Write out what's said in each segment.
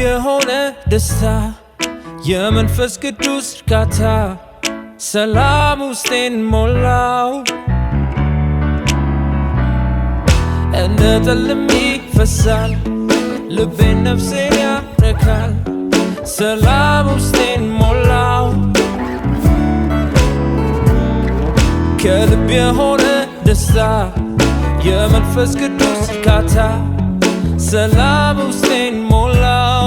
የሆነ ደስታ የመንፈስ ቅዱስ እርካታ ሰላም ውስጤን ሞላው እንደ ጠልም ይፈሳል ልቤን ነፍሴን ያረካል ሰላም ውስጤን ሞላው ከልብ የሆነ ደስታ የመንፈስ ቅዱስ እርካታ ሰላም ውስጤን ሞላው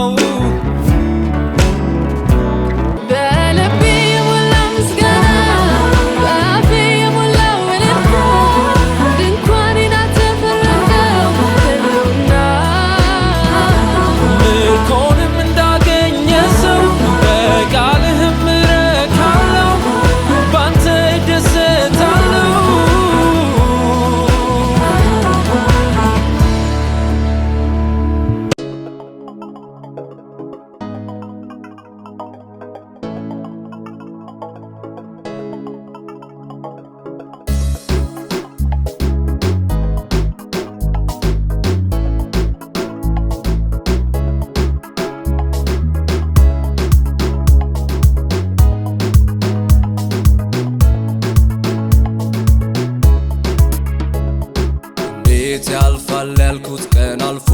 ያልፋል ያልኩት ቀን አልፎ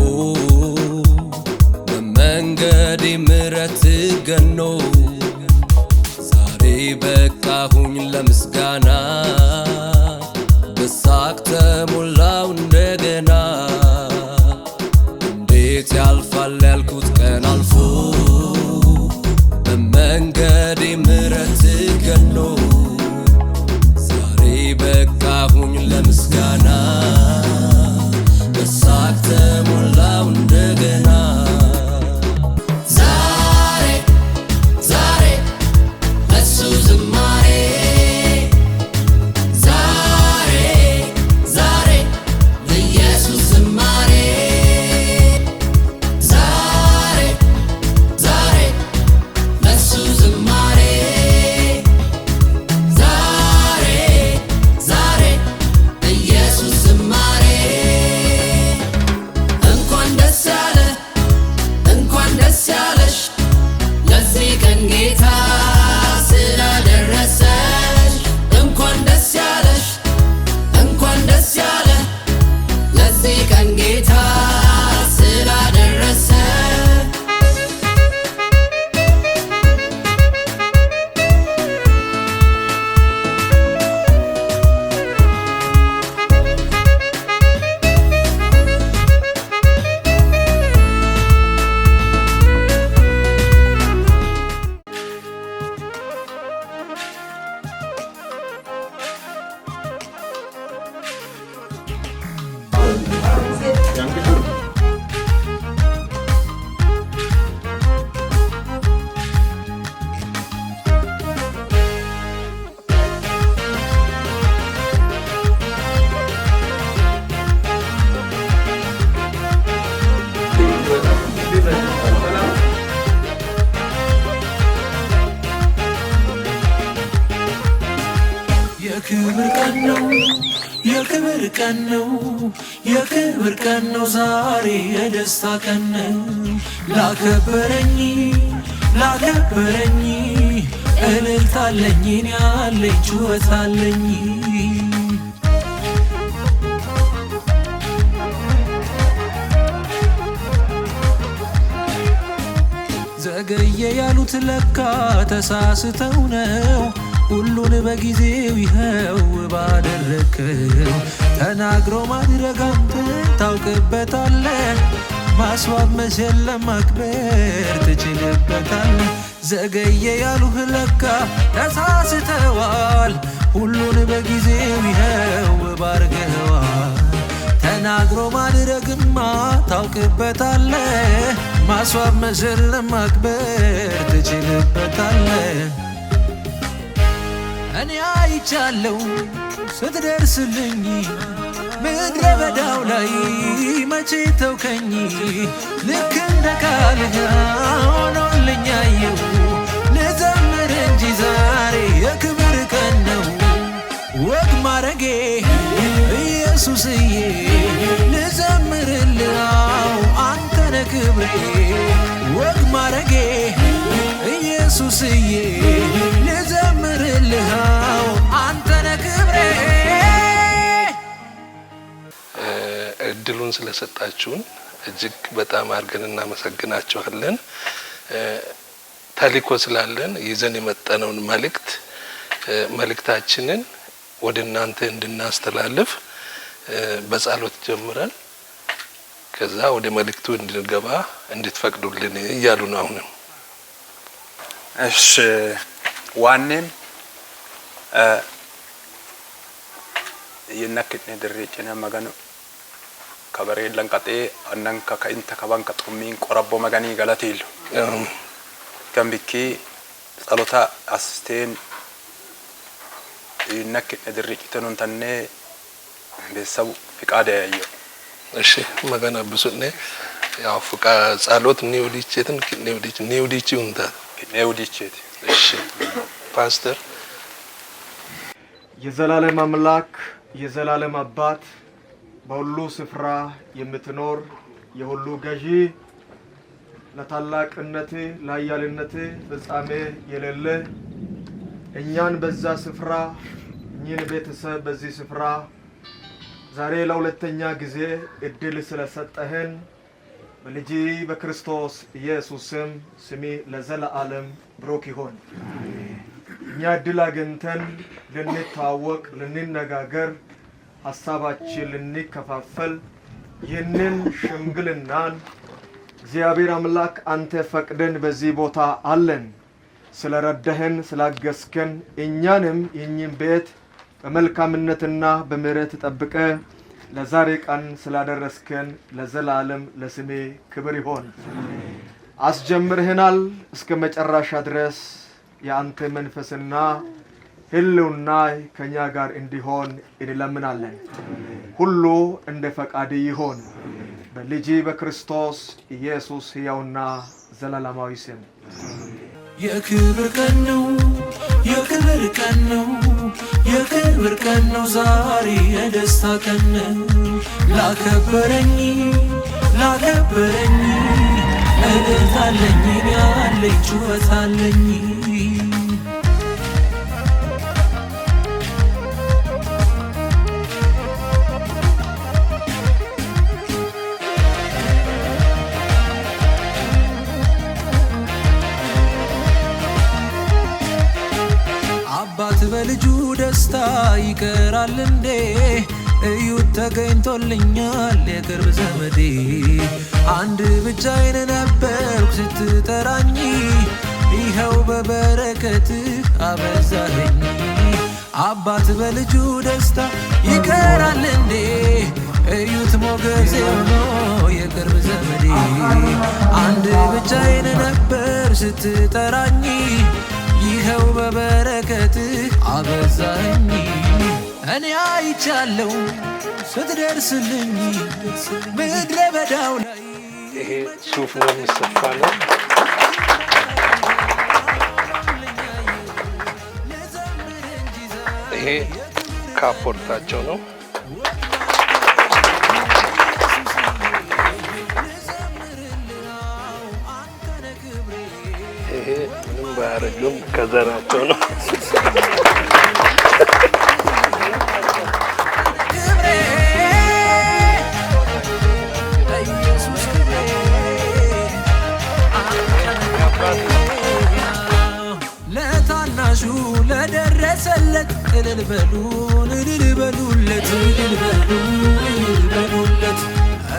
በመንገዴ ምሕረት ገኖ ዛሬ በቃሁኝ ለምስጋና በሳቅ ተሞላው እንደገና እንዴት ያልፋል ያልኩት ቀን አልፎ በመንገዴ ምሕረት ገኖ ዛሬ በቃሁኝ ለምስጋና በሳቅ ተሞላው እንደገና ዛሬ ዛሬ ለሱ ዝማሬ ዛሬ ዛሬ ለኢየሱስ ዝማሬ ዛሬ ዛሬ ለሱ ዝማሬ ዛሬ ዛሬ ለኢየሱስ ዝማሬ ለዚህ ቀን ጌታ ስላደረሰሽ እንኳን ደስ ያለሽ እንኳን ደስ ያለ ለዚህ ቀን ጌታ ስላደረሰ የክብር ቀን ነው የክብር ቀን ነው የክብር ቀን ነው ዛሬ የደስታ ቀን ነው ላከበረኝ እልልታለኝ እኔ ያለኝ ጩኸታለኝ ዘገየ ያሉት ለካ ተሳስተው ነው ሁሉን በጊዜው ይኸው ባደረከው ተናግሮ ማድረግ አንተ ታውቅበታለህ ማስዋብ መሸለም ማክበር ትችልበታለህ ዘገየ ያሉህ ለካ ተሳስተዋል ሁሉን በጊዜው ይኸው ባርገዋል ተናግሮ ማድረግማ ታውቅበታለህ ማስዋብ መሸለም ማክበር ትችልበታለህ እኔ አይቻለው ስትደርስልኝ ምድረ በዳው ላይ መቼ ተውከኝ ልክ እንደ ቃልህ ሆኖልኝ አየሁ ልዘምር እንጂ ዛሬ የክብር ቀን ነው ወግ ማረጌ ኢየሱስዬ ልዘምርልህ አንተ ነህ ክብሬ ወግ ማረጌ ኢየሱስዬ ልዘምርልህ አንተነ ክብሬ እድሉን ስለሰጣችሁን እጅግ በጣም አድርገን እናመሰግናችኋለን። ታሪኮ ስላለን ይዘን የመጣነውን መልእክታችንን ወደ እናንተ እንድናስተላልፍ በጸሎት ጀምረን ከዛ ወደ መልእክቱ እንድንገባ እንድትፈቅዱልን እያሉ ነው። አሁንም እሺ ዋኔን የነክነ ድርጭና መገኑ ከበሬ ለንቀጤ አነንከ ከእንተ ከባንከ ጡሚን ቆረቦ መገኒ ገለቴሉ ከምቢኪ ጸሎታ አስቴን የነክነ ድርጭተኑን ተነ በሰው ፍቃድ ያዩ እሺ መገና ብሱኔ ያው ፍቃ ጸሎት ኒውዲቼትን ኒውዲቺውንታ ኒውዲቼት እሺ ፓስተር የዘላለም አምላክ የዘላለም አባት በሁሉ ስፍራ የምትኖር የሁሉ ገዢ ለታላቅነት ለኃያልነት ፍጻሜ የሌለ እኛን በዛ ስፍራ እኛን ቤተሰብ በዚህ ስፍራ ዛሬ ለሁለተኛ ጊዜ እድል ስለሰጠህን በልጅ በክርስቶስ ኢየሱስ ስም ለዘላለም ብሩክ ይሁን። እኛ እድል አግኝተን ልንተዋወቅ ልንነጋገር ሐሳባችን ልንከፋፈል ይህንን ሽምግልናን እግዚአብሔር አምላክ አንተ ፈቅደን በዚህ ቦታ አለን። ስለረዳህን ስላገስከን እኛንም ይህንን ቤት በመልካምነትና በምህረት ጠብቀ ለዛሬ ቀን ስላደረስከን ለዘላለም ለስሜ ክብር ይሁን። አስጀምርህናል እስከ መጨረሻ ድረስ የአንተ መንፈስና ህልውና ከኛ ጋር እንዲሆን እንለምናለን። ሁሉ እንደ ፈቃድ ይሁን በልጅ በክርስቶስ ኢየሱስ ሕያውና ዘላለማዊ ስም። የክብር ቀን ነው የክብር ቀን ነው የክብር ቀን ነው ዛሬ የደስታ ቀን ነው። ላከበረኝ እልልታለኝ ያለኝ ጩኸታለኝ አባት በልጁ ደስታ ይቀራል እንዴ? እዩት ተገኝቶልኛል የቅርብ ዘመዴ። አንድ ብቻዬን ነበርኩ ስትጠራኝ ይኸው በበረከትህ አበዛኸኝ። አባት በልጁ ደስታ ይቀራል እንዴ? እዩት ሞገሴ ሆኖ የቅርብ ዘመዴ። አንድ ብቻዬን ነበር ስትጠራኝ ይኸው በበረከትህ አበዛኸኝ። እኔ አይቻለሁ ስትደርስልኝ ምድረ በዳው ላይ ይሄ ሱፍ ነው የሚሰፋ ነው። ይሄ ካፖርታቸው ነው። ይሄ ምንም ባያረጁም ከዘራቸው ነው። ለታናሹ ለደረሰለት እልል በሉለት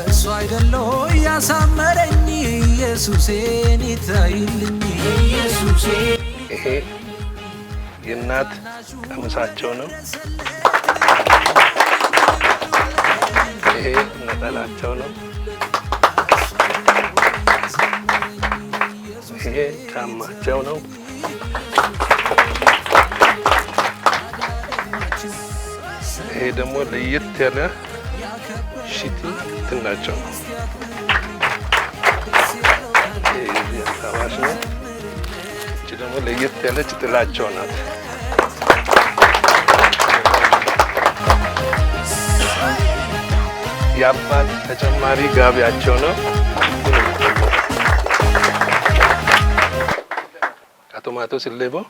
እሱ አይደለው ያሳመረኝ ኢየሱሴን ይታይልኝ ኢየሱሴ። ይሄ የእናት ቀሚሳቸው ነው። ይሄ ነጠላቸው ነው። ይሄ ጫማቸው ነው። ይሄ ደግሞ ለየት ያለ ሽቲ ትናቸው ነው። ይሄ አካባሽ ነው። እቺ ደግሞ ለየት ያለች ጥላቸው ናት። የአባት ተጨማሪ ጋቢያቸው ነው። chiamato Sillevo?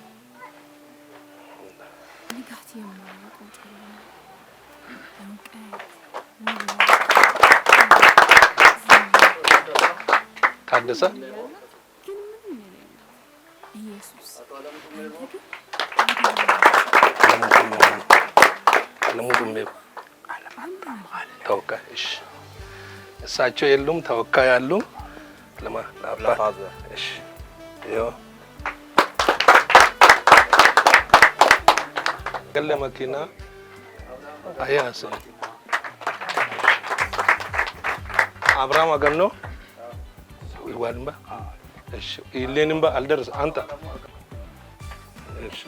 Taddasa? ተወካይ እሺ እሳቸው የሉም ተወካይ አሉ ለአባት እሺ ይኸው ገለ መኪና አያሰ አብርሃም አገኖ ይዋልምባ እሺ ይሌንምባ አልደረስ አንተ እሺ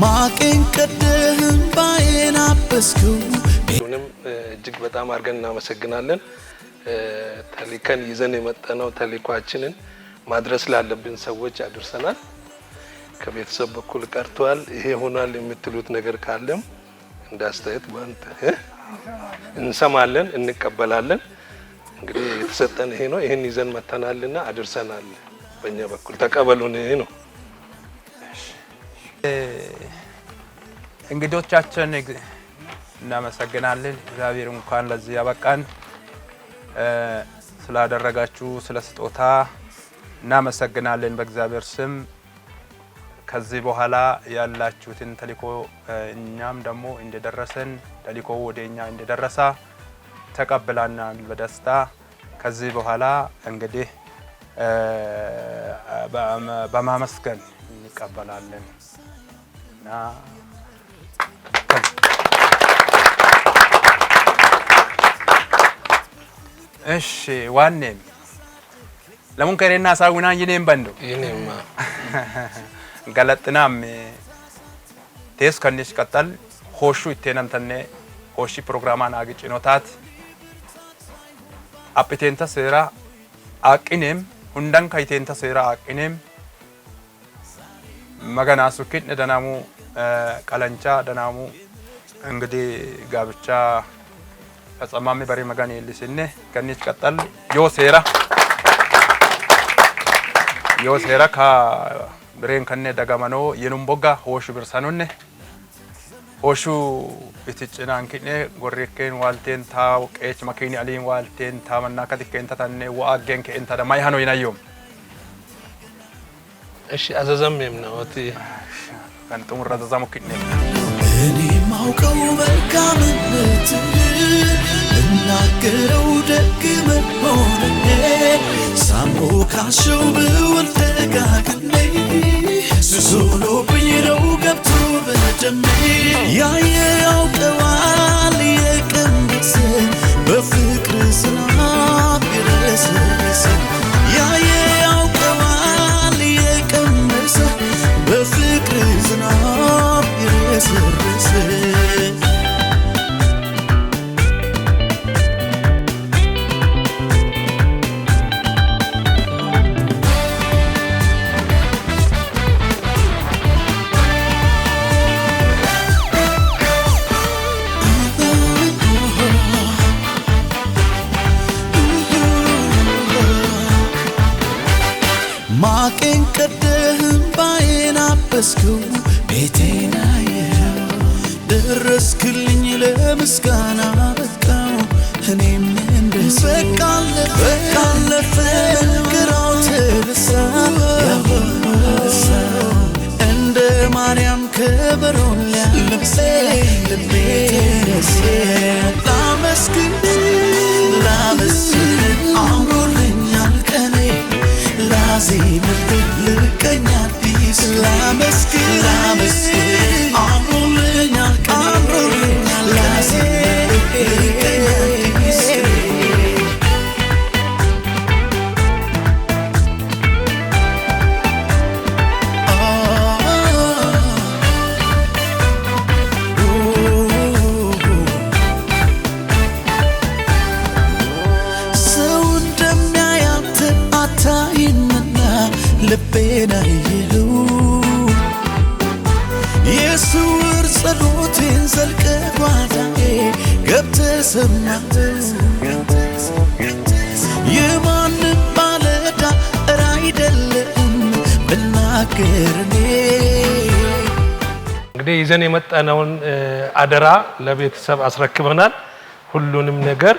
ማቄን ቀደህም ባዬን አበስከው ሁሉንም እጅግ በጣም አድርገን እናመሰግናለን። ተልከን ይዘን የመጣነው ተልኳችንን ማድረስ ላለብን ሰዎች አድርሰናል። ከቤተሰብ በኩል ቀርቷል ይሄ ሆኗል የምትሉት ነገር ካለም እንዳስተያየት ባንተ እንሰማለን እንቀበላለን። እንግዲህ የተሰጠን ይሄ ነው። ይሄን ይዘን መተናልና አድርሰናል። በእኛ በኩል ተቀበሉን ይሄ ነው። እንግዶቻችን እናመሰግናለን። እግዚአብሔር እንኳን ለዚህ ያበቃን ስላደረጋችሁ ስለ ስጦታ እናመሰግናለን በእግዚአብሔር ስም። ከዚህ በኋላ ያላችሁትን ተልእኮ እኛም ደግሞ እንደደረሰን ተልእኮው ወደኛ እንደደረሰ ተቀበላናል በደስታ። ከዚህ በኋላ እንግዲህ በማመስገን እንቀበላለን እና እሺ ዋኔም ለምን ከሬና ሳውና ይኔም ባንዶ ይኔማ ገለጥናም ቴስ ከነሽ ቀጠል ሆሹ ኢቴነምተነ ሆሺ ፕሮግራማን አግጭኖታት አፕቴንታ ሴራ አቅኔም ሁንዳን ካይቴንታ ሴራ አቅኔም መገናሱ ኪን ደናሙ ቀለንቻ ደናሙ እንግዲህ ጋብቻ ፈጸማሚ በሬ መጋን ይልስነ ከነች ቀጠል ዮ ሴራ ካ ብሬን ከነ ደጋመኖ የኑምቦጋ ሆሹ ብርሳኑነ ሆሹ ኢትጭናን ኪነ ጎሬከን ዋልቴን ታው ቀች መኪኒ አሊን ዋልቴን ታመና ከትከንታ ተነ ወአገን ከእንታ ደማይ ሃኖ ይናዮም እሺ አዘዘምም ነው እቲ ከንቱም ረዘዛሙ ኪነ እኔ ማውቀው መልካምነት እናገረው ደግ መሆንኔ ሳምቦ ካሸው ብውል ደጋግሜ ሱሱሎብኝ ነው ገብቶ በደሜ ያየ ያውቀዋል የቀመሰ በፍቅር ዝናብ የረሰረሰ ያየ ያውቀዋል የቀመሰ በፍቅር ዝናብ የረሰረሰ ማቄን ቀደህም ባዬን አበስከው ቤቴን አየኸው ደረስክልኝ ለምስጋና በቃው እኔም እንደሰው በቃለፈ ግራው ተነሳ እንደ ማርያም ከበሮን ልቤ ተነሳ ላመስግን አምሮልኛል ቀኔ ላዜም ልቀኛ አዲስ ላመስግን አምሮልኛል ላዜም ልቀኛ አዲስ ይሉ የስውር ጸሎቴን ዘልቀ ጓዳዬ ገብተህ ሰማህ የማንም ባለዕዳ እረ አይደለም ብናገር እኔ እንግዲህ ይዘን የመጣነውን አደራ ለቤተሰብ አስረክበናል። ሁሉንም ነገር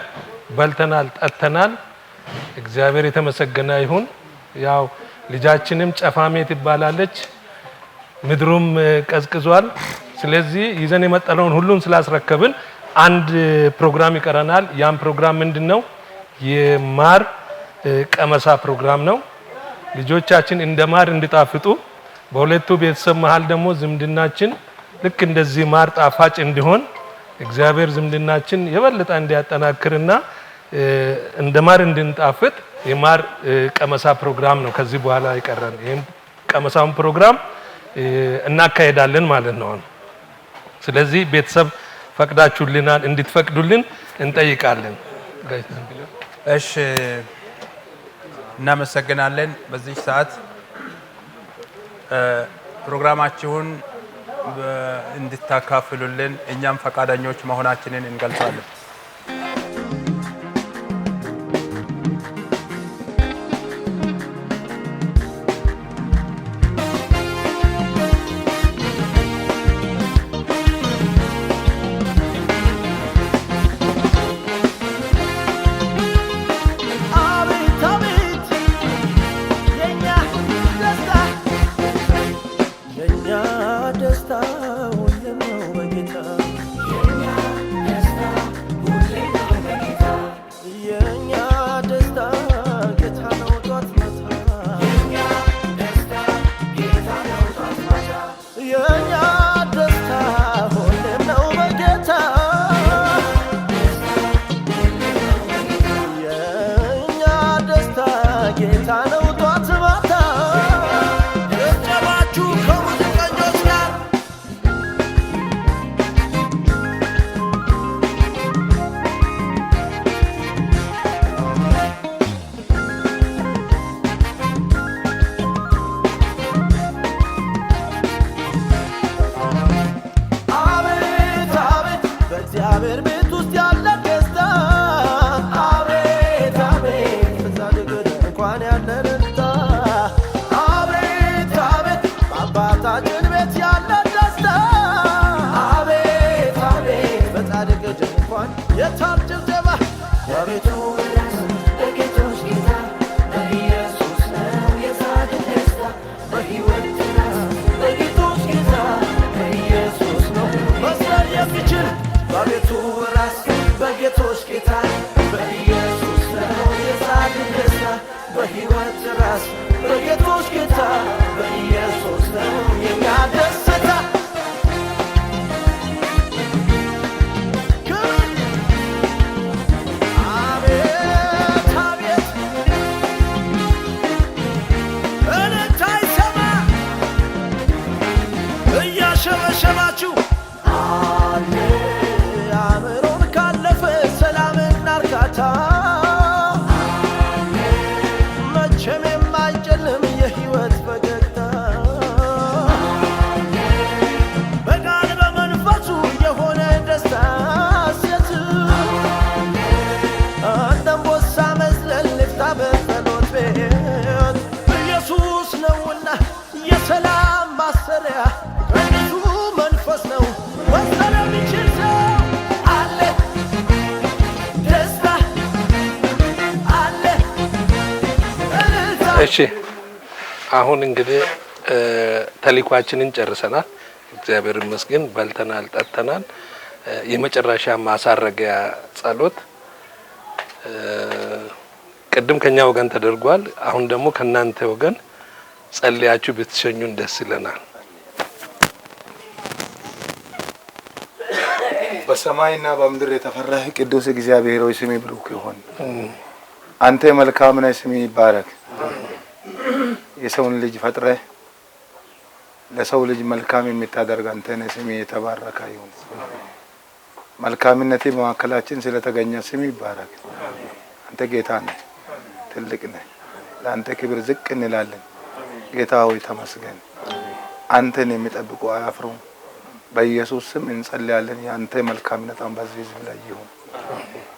በልተናል፣ ጠጥተናል። እግዚአብሔር የተመሰገነ ይሁን። ያው ልጃችንም ጨፋሜ ትባላለች፣ ምድሩም ቀዝቅዟል። ስለዚህ ይዘን የመጣነውን ሁሉን ስላስረከብን አንድ ፕሮግራም ይቀረናል። ያን ፕሮግራም ምንድነው? የማር ቀመሳ ፕሮግራም ነው። ልጆቻችን እንደ ማር እንዲጣፍጡ በሁለቱ ቤተሰብ መሃል ደግሞ ዝምድናችን ልክ እንደዚህ ማር ጣፋጭ እንዲሆን እግዚአብሔር ዝምድናችን የበለጠ እንዲያጠናክርና እንደ ማር እንድንጣፍጥ የማር ቀመሳ ፕሮግራም ነው ከዚህ በኋላ ይቀረን። ይሄን ቀመሳውን ፕሮግራም እናካሄዳለን ማለት ነው። ስለዚህ ቤተሰብ ፈቅዳችሁልናል፣ እንድትፈቅዱልን እንጠይቃለን። እሺ፣ እናመሰግናለን። በዚህ ሰዓት ፕሮግራማችሁን እንድታካፍሉልን እኛም ፈቃደኞች መሆናችንን እንገልጻለን። እሺ፣ አሁን እንግዲህ ተልእኳችንን ጨርሰናል። እግዚአብሔር ይመስገን። በልተናል፣ ጠጥተናል። የመጨረሻ ማሳረጊያ ጸሎት ቅድም ከኛ ወገን ተደርጓል። አሁን ደግሞ ከናንተ ወገን ጸልያችሁ ብትሸኙን ደስ ይለናል። በሰማይና በምድር የተፈራህ ቅዱስ እግዚአብሔር ሆይ ስምህ ብሩክ ይሁን። አንተ መልካም ነህ፣ ስምህ ይባረክ። የሰውን ልጅ ፈጥረህ ለሰው ልጅ መልካም የምታደርግ አንተ ነህ፣ ስምህ የተባረከ ይሁን። መልካምነትህ በመካከላችን ስለተገኘ ስምህ ይባረክ። አንተ ጌታ ነህ፣ ትልቅ ነህ። ለአንተ ክብር ዝቅ እንላለን። ጌታ ሆይ ተመስገን። አንተን የሚጠብቁ አያፍሩም። በኢየሱስ ስም እንጸልያለን። ያንተ መልካምነት በዚህ ህዝብ ላይ ይሁን።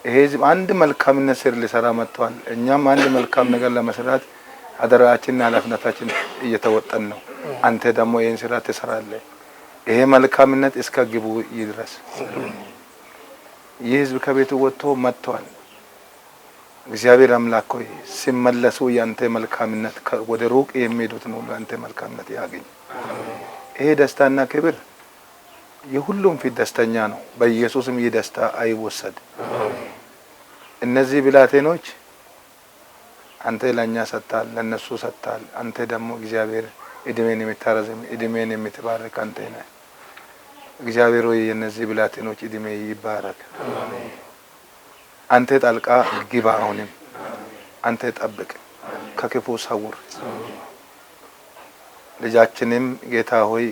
ይሄ ህዝብ አንድ መልካምነት ስር ሊሰራ መጥቷል። እኛም አንድ መልካም ነገር ለመስራት አደራችንና ኃላፊነታችን እየተወጣን ነው። አንተ ደግሞ ይሄን ስራ ትሰራለህ። ይሄ መልካምነት እስከ ግቡ ይድረስ። ይህ ህዝብ ከቤቱ ወጥቶ መጥቷል። እግዚአብሔር አምላክ ሆይ ሲመለሱ ያንተ መልካምነት ወደ ሩቅ የሚሄዱትን ሁሉ ያንተ መልካምነት ያገኝ። ይሄ ደስታና ክብር የሁሉም ፊት ደስተኛ ነው። በኢየሱስም ይህ ደስታ አይወሰድ። እነዚህ ብላቴኖች አንተ ለኛ ሰጣል፣ ለነሱ ሰጣል። አንተ ደግሞ እግዚአብሔር እድሜን የምታረዝም እድሜን የምትባርክ አንተ ነህ። እግዚአብሔር ሆይ የነዚህ ብላቴኖች እድሜ ይባረክ። አንተ ጣልቃ ግባ። አሁንም አንተ ጠብቅ፣ ከክፉ ሰውር። ልጃችንም ጌታ ሆይ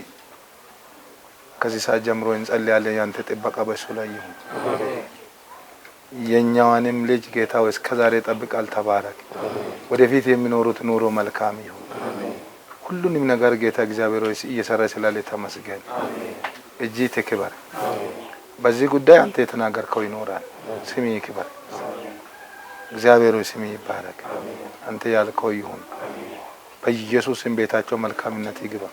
ከዚህ ሰዓት ጀምሮ እንጸልያለን። ያንተ ጥበቃ በሱ ላይ ይሁን። የኛዋንም ልጅ ጌታ ሆይ እስከዛሬ ጠብቃል። ተባረክ። ወደፊት የሚኖሩት ኑሮ መልካም ይሁን። ሁሉንም ነገር ጌታ እግዚአብሔር ሆይ እየሰራ ስላለ ተመስገን። እጂ ትክበር። በዚህ ጉዳይ አንተ የተናገርከው ይኖራል። ስሚ ይክበር። እግዚአብሔር ሆይ ስሚ ይባረክ። አንተ ያልከው ይሁን። በኢየሱስ ስም ቤታቸው መልካምነት ይግባ።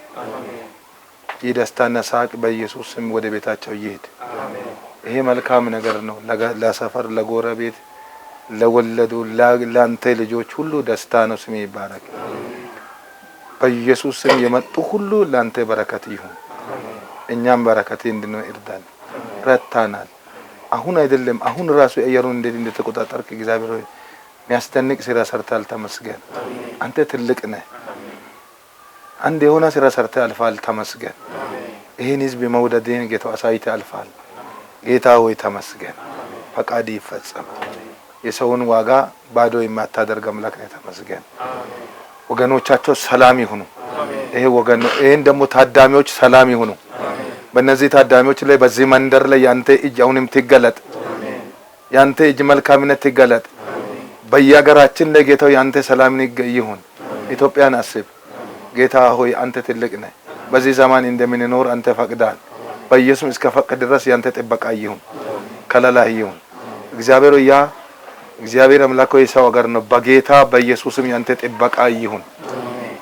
የደስታና ሳቅ በኢየሱስ ስም ወደ ቤታቸው ይሄድ። ይሄ መልካም ነገር ነው። ለሰፈር፣ ለጎረቤት፣ ለወለዱ ለአንተ ልጆች ሁሉ ደስታ ነው። ስም ይባረክ። በኢየሱስ ስም የመጡ ሁሉ ለአንተ በረከት ይሁን። እኛም በረከት እንድንሆን እርዳን። ረታናል። አሁን አይደለም አሁን ራሱ አየሩን እንዴት እንደተቆጣጠርክ እግዚአብሔር ሆይ የሚያስደንቅ ስራ ሰርታል። ተመስገን። አንተ ትልቅ ነህ። አንድ የሆነ ስራ ሰርተ አልፋል። ተመስገን። ይሄን ህዝብ መውደድን ጌታ አሳይተ አልፋል። ጌታ ሆይ ተመስገን። ፈቃድ ይፈጸም። የሰውን ዋጋ ባዶ የማታደርግ አምላክ ነህ። ተመስገን። ወገኖቻቸው ሰላም ይሁኑ። ይሄ ወገን ነው። ይሄን ደግሞ ታዳሚዎች ሰላም ይሁኑ። በእነዚህ ታዳሚዎች ላይ በዚህ መንደር ላይ ያንተ እጅ አሁንም ትገለጥ። ያንተ እጅ መልካምነት ትገለጥ። በየሀገራችን ላይ ጌታው ያንተ ሰላም ይሁን። ኢትዮጵያን አስብ ጌታ ሆይ አንተ ትልቅ ነህ። በዚህ ዘመን እንደምንኖር አንተ ፈቅዳል። በኢየሱስ እስከ ፈቅድ ድረስ ያንተ ጥበቃ ይሁን፣ ከለላ ይሁን። እግዚአብሔር ያ እግዚአብሔር አምላክ ሆይ ሰው ሀገር ነው። በጌታ በኢየሱስም ያንተ ጥበቃ ይሁን።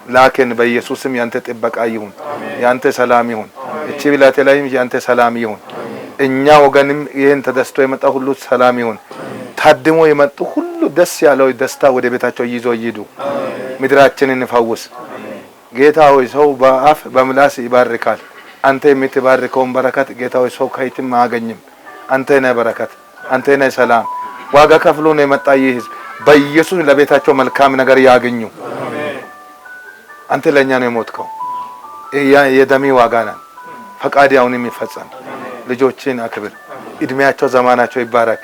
ላከን በኢየሱስም ያንተ ጥበቃ ይሁን። ያንተ ሰላም ይሁን። እቺ ብላቴ ላይም ያንተ ሰላም ይሁን። እኛ ወገንም ይሄን ተደስቶ የመጣ ሁሉ ሰላም ይሁን። ታድሞ የመጡ ሁሉ ደስ ያለው ደስታ ወደ ቤታቸው ይዞ ይዱ። ምድራችንን ፈውስ ጌታ ሆይ። ሰው በአፍ በምላስ ይባርካል። አንተ የምትባርከውን በረከት ጌታ ሆይ ሰው ከየትም አያገኝም። አንተ ነህ በረከት፣ አንተ ነህ ሰላም። ዋጋ ከፍሎ ነው የመጣ ይህ ህዝብ። በኢየሱስ ለቤታቸው መልካም ነገር ያገኙ። አንተ ለኛ ነው የሞትከው። የደሚ ዋጋ ነን። ፈቃድ አሁን የሚፈጸም ልጆችን አክብር። እድሜያቸው ዘመናቸው ይባረክ።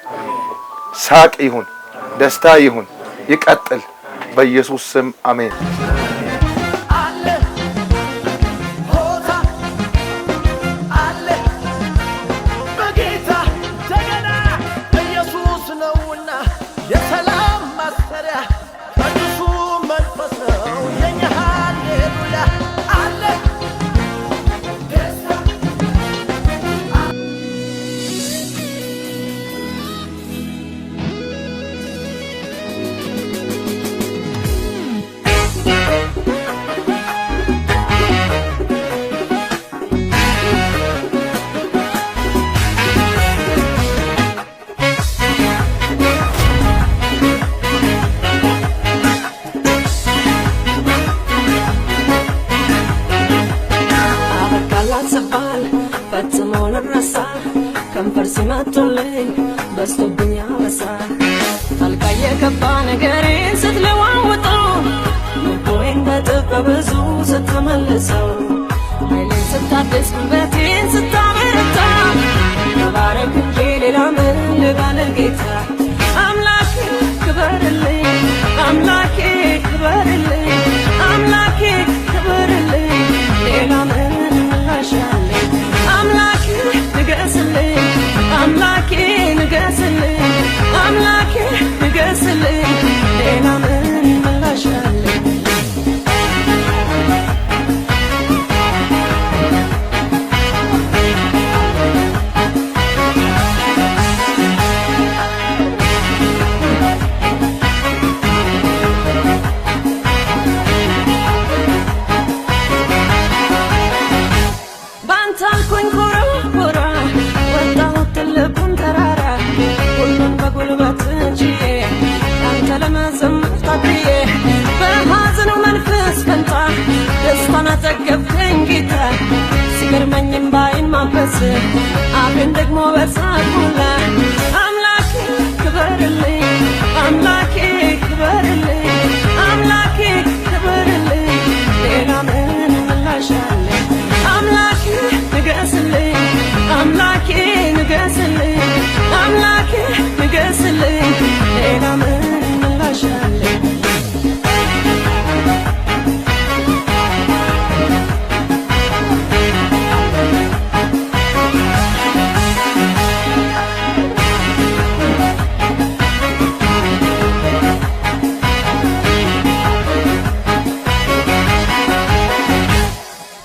ሳቅ ይሁን፣ ደስታ ይሁን፣ ይቀጥል። በኢየሱስ ስም አሜን። ከንፈር ሲመቱልኝ በስቶብኝ አበሳ ጣልቃ የገባ ነገሬን ስትለዋውጠው ልቦዬን በጥፍ በብዙ ስትመልሰው ኃይሌን ስታድስ ጉልበቴን ስታበረታ ተባረክ እንጂ ሌላ ምን ልበል ጌታ። አምላኬ ክበርልኝ፣ አምላኬ ክበርልኝ፣ አምላኬ ክበርልኝ፣ ሌላ ምን ምላሻለኝ? አምላኬ ንገስልኝ፣ አምላኬ ንገስልኝ፣ አምላኬ ንገስልኝ፣ ሌላ ምን ምላሻለኝ? ታድዬ በሐዘኑ መንፈስ ፈንታ ደስታን አጠገብከኝ ጌታ ሲገርመኝም ባይን ማበስ አፌን ደግሞ በሳቅ ሞላ አምላኬ ክበርልኝ አምላኬ ክበርልኝ አምላኬ ክበርልኝ ሌላ ምን ምላሽ አለኝ አምላኬ ንገስልኝ አምላኬ ንገስልኝ አምላኬ ንገስልኝ ሌላ ምን ምላሽ አለኝ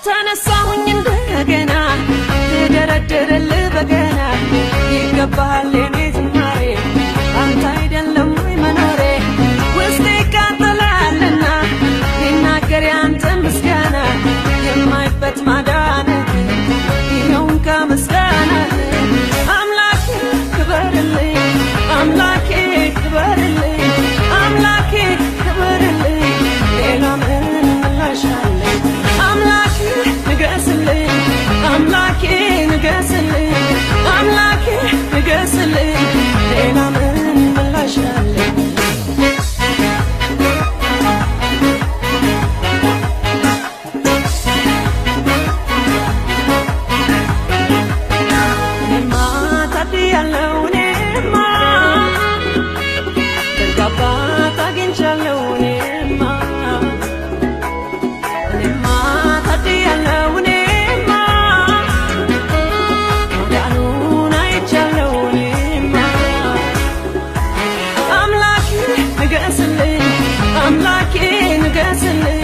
ተነሳሁኝ እንደገና ልደረድርልህ በገና ይገባሃል የኔ ዝማሬ አንተ አይደለም ወይ መኖሬ ውስጤ ይቃጠላልና ሊናገር ያንተን ምስጋና የማይበት ማዳንህ ይኸውን ከምስጋናህ አምላኬ ክበርልኝ አምላኬ ክበርልኝ አምላኬ ክበርልኝ ሌላ ምን ምላሽ አለኝ አምላኬ ንገስልኝ አምላኬ ንገስልኝ አምላኬ ንገስልኝ ሌላ ምን ምላሽ አለኝ እኔማ ታድያለሁ እኔማ ደርጋባ ታግኝቻለሁ እኔማ እኔማ ታድያለሁ እኔማ ዳኑን አይቻለሁ እኔማ አምላኬ ንገስልኝ አምላኬ ንገስልኝ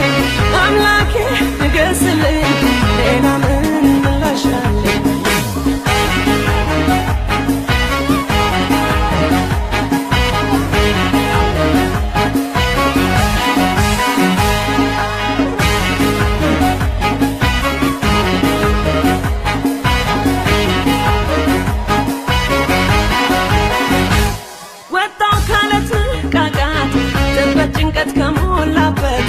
አምላኬ ንገስልኝ ሌላ ምን ምላሽ አለኝ ወጣው ካለት ቃቃት ጥበት ጭንቀት ከሞላበት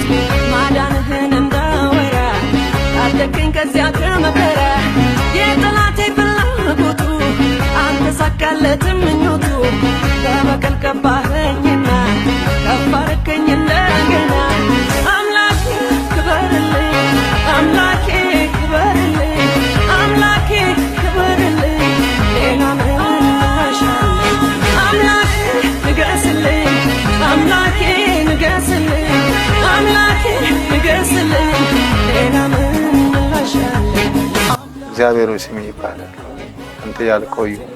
ማዳንህን እንዳወራ ታደገኝ ከዚያ ከመከራ የጠላቴ ፍላጎቱ አልተሳካለትም ምኞቱ በበቀል ቀባኸኝና ከፍ አረከኝ እንደገና አምላኬ ክበርልኝ አምላኬ ክበርልኝ አምላኬ ክበርልኝ ሌላ ምን ምላሽ አለኝ አምላኬ ንገስልኝ አምላኬ ንገስልኝ አምላኬ ንገስልኝ ሌላ ምን ምላሽ አለኝ እግዚአብሔር ስም ይባላል። አንተ ያልከው ይሁን።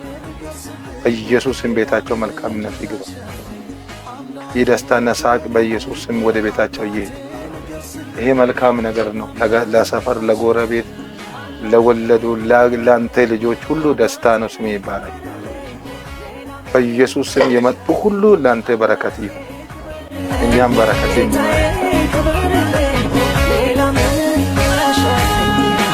በኢየሱስ ስም ቤታቸው መልካምነት ይግባ። የደስታና ሳቅ በኢየሱስ ስም ወደ ቤታቸው ይሄድ። ይሄ መልካም ነገር ነው። ለሰፈር፣ ለጎረቤት፣ ለወለዱ ለአንተ ልጆች ሁሉ ደስታ ነው። ስም ይባላል። በኢየሱስ ስም የመጡ ሁሉ ለአንተ በረከት ይሁን። እኛም በረከት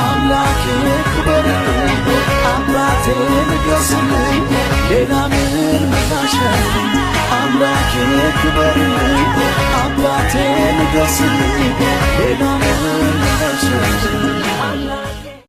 አምላኬ ክበርልኝ አባቴ ንገስልኝ ሌላ ምን ምላሽ አለኝ አምላኬ ክበርልኝ አባቴ ንገስልኝ ሌላ ምን ምላሽ አለኝ